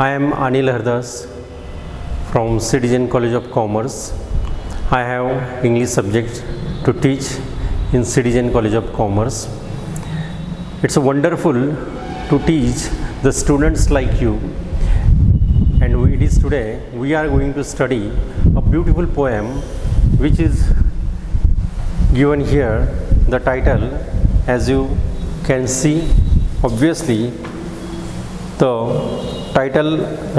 I am Anil Hardas from Citizen College of Commerce. I have English subject to teach in Citizen College of Commerce. It's wonderful to teach the students like you, and it is today we are going to study a beautiful poem which is given here. The title, as you can see, obviously the title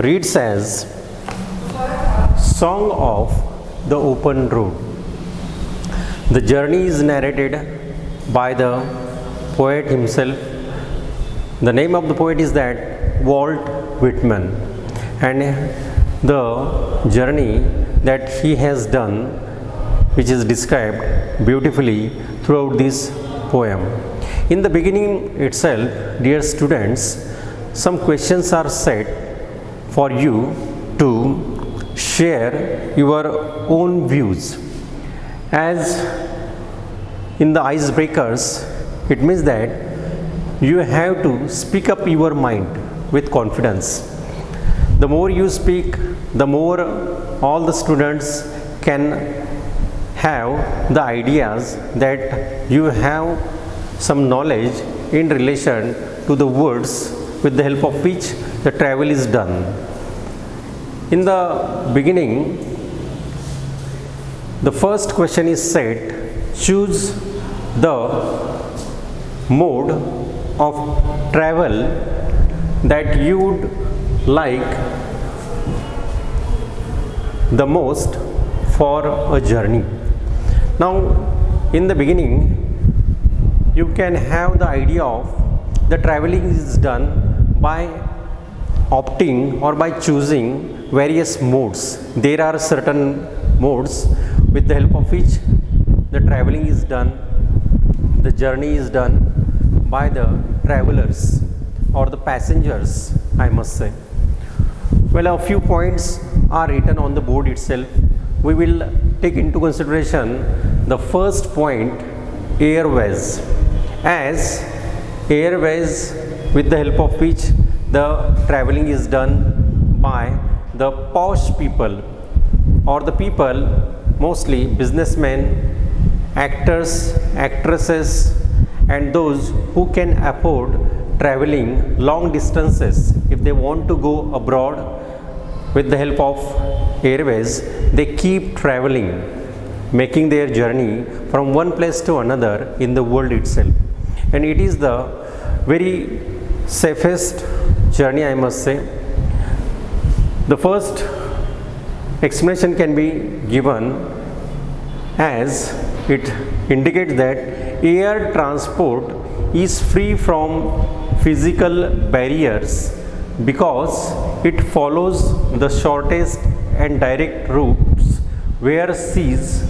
reads as Song of the Open Road. The journey is narrated by the poet himself. The name of the poet is that Walt Whitman, and the journey that he has done, which is described beautifully throughout this poem. In the beginning itself, dear students, some questions are set for you to share your own views. As in the icebreakers, it means that you have to speak up your mind with confidence. The more you speak, the more all the students can have the ideas that you have some knowledge in relation to the words with the help of which the travel is done. In the beginning, the first question is set: choose the mode of travel that you would like the most for a journey. Now, in the beginning, you can have the idea of the traveling is done by opting or by choosing various modes. There are certain modes with the help of which the traveling is done, the journey is done by the travelers or the passengers, I must say. Well, a few points are written on the board itself. We will take into consideration the first point, airways, as airways with the help of which the traveling is done by the posh people or the people, mostly businessmen, actors, actresses, and those who can afford traveling long distances. If they want to go abroad with the help of airways, they keep traveling, making their journey from one place to another in the world itself. And it is the very safest journey, I must say. The first explanation can be given as it indicates that air transport is free from physical barriers because it follows the shortest and direct routes where seas,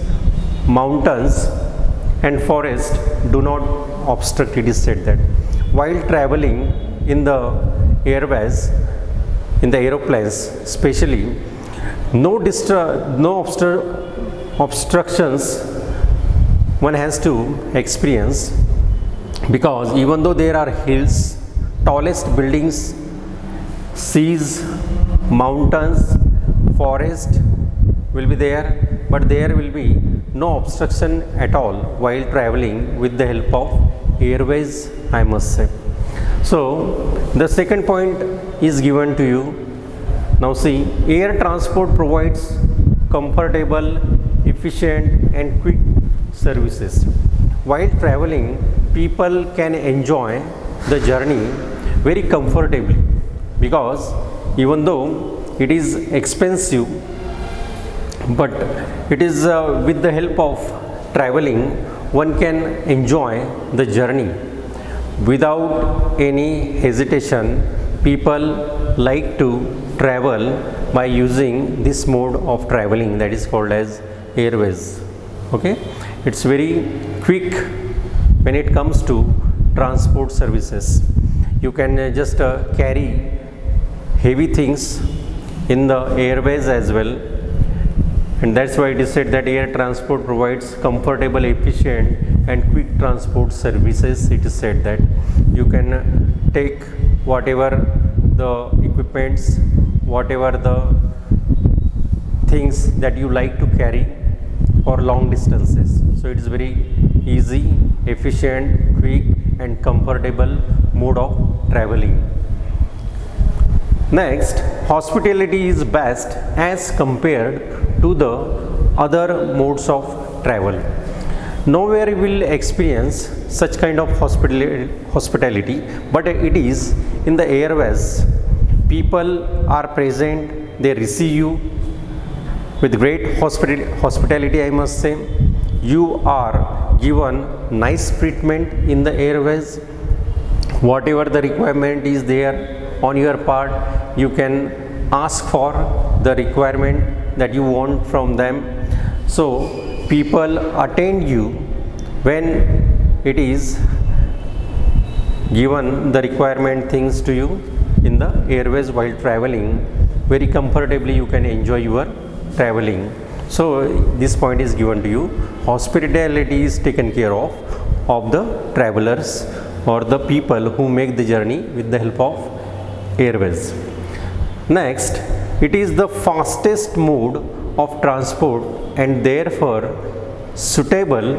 mountains and forests do not obstruct. It is said that while traveling in the airways, in the aeroplanes especially, no obstructions one has to experience, because even though there are hills, tallest buildings, seas, mountains, forest will be there, but there will be no obstruction at all while traveling with the help of airways, I must say. So the second point is given to you. Now see, air transport provides comfortable, efficient and quick services. While traveling, people can enjoy the journey very comfortably, because even though it is expensive, but it is with the help of traveling one can enjoy the journey without any hesitation. People like to travel by using this mode of traveling that is called as airways. Okay, it's very quick when it comes to transport services. You can just carry heavy things in the airways as well, and that's why it is said that air transport provides comfortable, efficient and quick transport services. It is said that you can take whatever the equipments whatever the things that you like to carry for long distances. So it is very easy, efficient, quick and comfortable mode of traveling. Next, hospitality is best as compared to the other modes of travel. Nowhere you will experience such kind of hospitality, but it is in the airways. People are present, they receive you with great hospitality, I must say. You are given nice treatment in the airways. Whatever the requirement is there on your part, you can ask for the requirement that you want from them. So people attend you when it is given the requirement things to you in the airways while traveling. Very comfortably you can enjoy your traveling. So this point is given to you. Hospitality is taken care of the travelers or the people who make the journey with the help of airways. Next, it is the fastest mode of transport and therefore suitable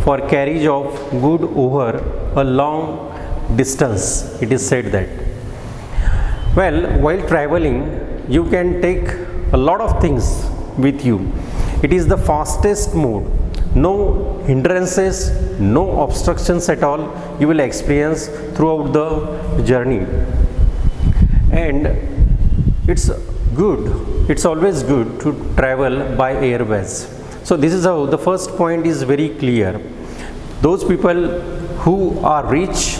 for carriage of goods over a long distance. It is said that. Well, while traveling, you can take a lot of things with you. It is the fastest mode. No hindrances, no obstructions at all you will experience throughout the journey. And it's good, it's always good to travel by airways. So this is how the first point is very clear. Those people who are rich,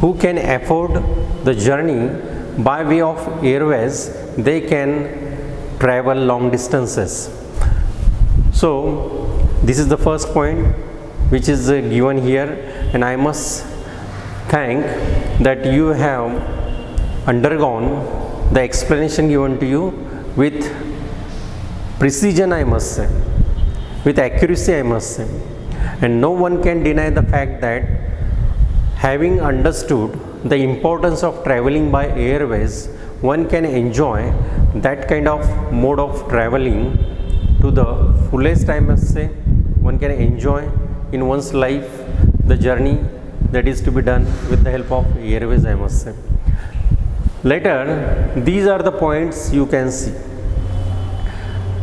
who can afford the journey by way of airways, they can travel long distances. So this is the first point which is given here, and I must thank that you have undergone the explanation given to you with precision, I must say, with accuracy, I must say. And no one can deny the fact that having understood the importance of traveling by airways, one can enjoy that kind of mode of traveling to the fullest, I must say. One can enjoy in one's life the journey that is to be done with the help of airways, I must say. Later, these are the points you can see.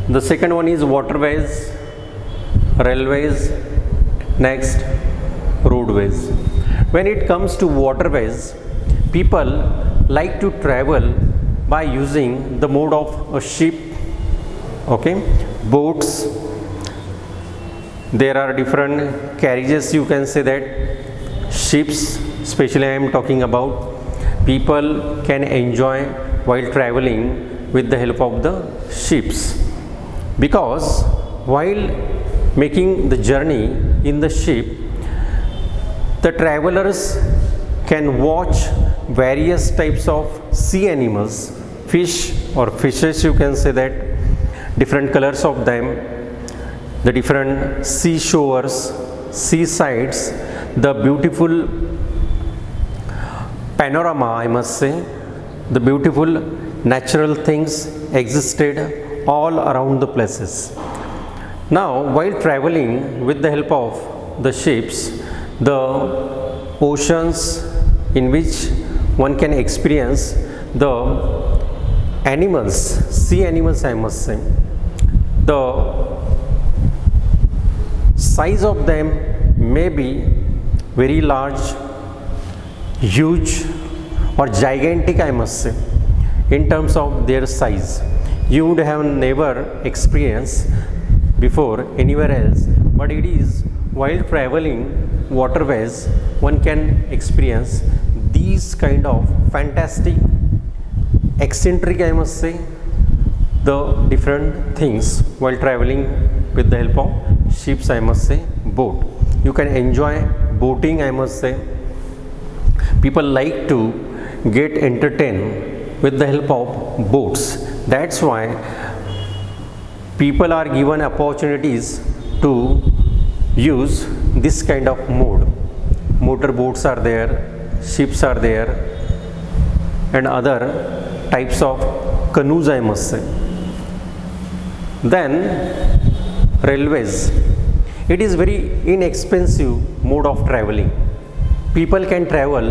The second one is waterways, railways, next roadways. When it comes to waterways, people like to travel by using the mode of a ship, okay, boats. There are different carriages, you can say that. Ships, especially I am talking about, people can enjoy while traveling with the help of the ships, because while making the journey in the ship, the travelers can watch various types of sea animals, fish or fishes, you can say that, different colors of them, the different seashores, seasides, the beautiful panorama, I must say, the beautiful natural things existed all around the places. Now, while traveling with the help of the ships, the oceans in which one can experience the animals, sea animals, I must say, the size of them may be very large, huge or gigantic, I must say, in terms of their size. You would have never experienced before anywhere else, but it is while traveling waterways one can experience these kind of fantastic, eccentric, I must say, the different things while traveling with the help of ships, I must say, boat. You can enjoy boating, I must say. People like to get entertained with the help of boats. That's why people are given opportunities to use this kind of mode. Motor boats are there, ships are there, and other types of canoes, I must say. Then railways. It is very inexpensive mode of traveling. People can travel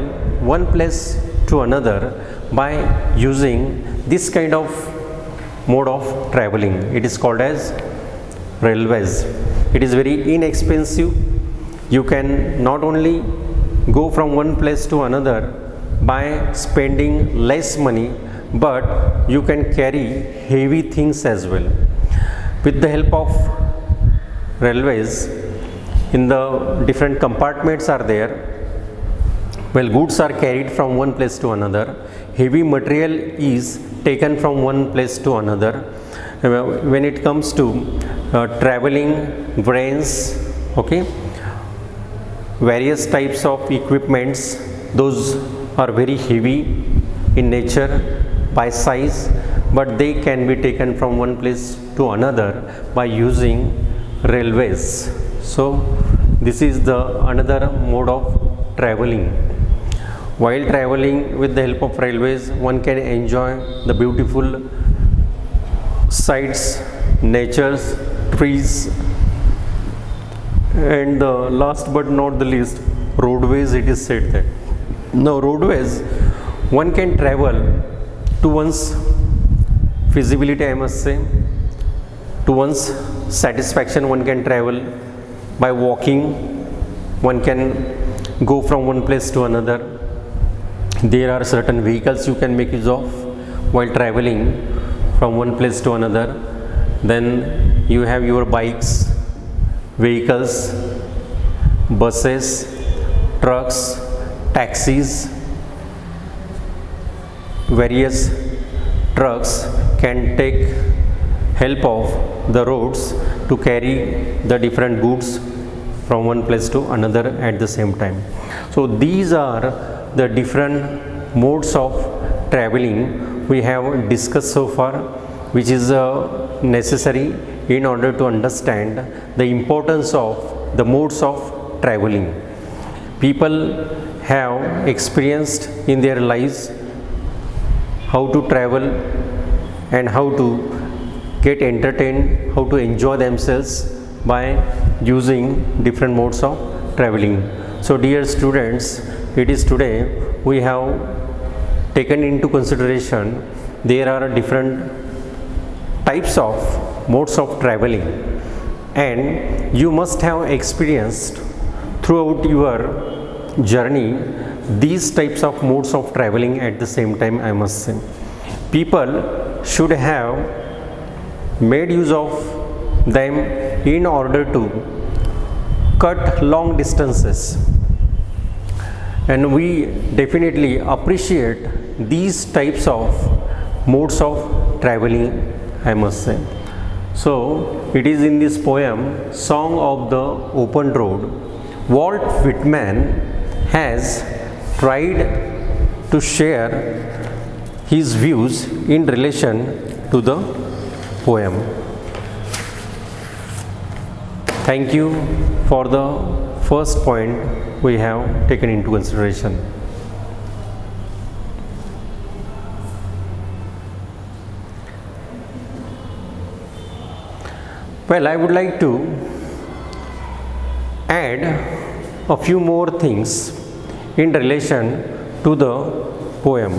one place to another by using this kind of mode of traveling. It is called as railways. It is very inexpensive. You can not only go from one place to another by spending less money, but you can carry heavy things as well. With the help of railways, in the different compartments are there. Well, goods are carried from one place to another. Heavy material is taken from one place to another. When it comes to traveling grains, okay, various types of equipments, those are very heavy in nature by size, but they can be taken from one place to another by using railways. So this is the another mode of traveling. While traveling with the help of railways, one can enjoy the beautiful sights, natures, trees, and the last but not the least, roadways. It is said that now roadways, one can travel to one's feasibility, I must say, to one's satisfaction. One can travel by walking. One can go from one place to another. There are certain vehicles you can make use of while traveling from one place to another. Then you have your bikes, vehicles, buses, trucks, taxis. Various trucks can take help of the roads to carry the different goods from one place to another at the same time. So these are the different modes of traveling we have discussed so far, which is necessary in order to understand the importance of the modes of traveling. People have experienced in their lives how to travel and how to get entertained, how to enjoy themselves by using different modes of traveling. So dear students, it is today we have taken into consideration there are different types of modes of traveling, and you must have experienced throughout your journey these types of modes of traveling at the same time, I must say. People should have made use of them in order to cut long distances, and we definitely appreciate these types of modes of traveling, I must say. So it is in this poem Song of the Open Road, Walt Whitman has tried to share his views in relation to the poem. Thank you for the first point we have taken into consideration. Well, I would like to add a few more things in relation to the poem.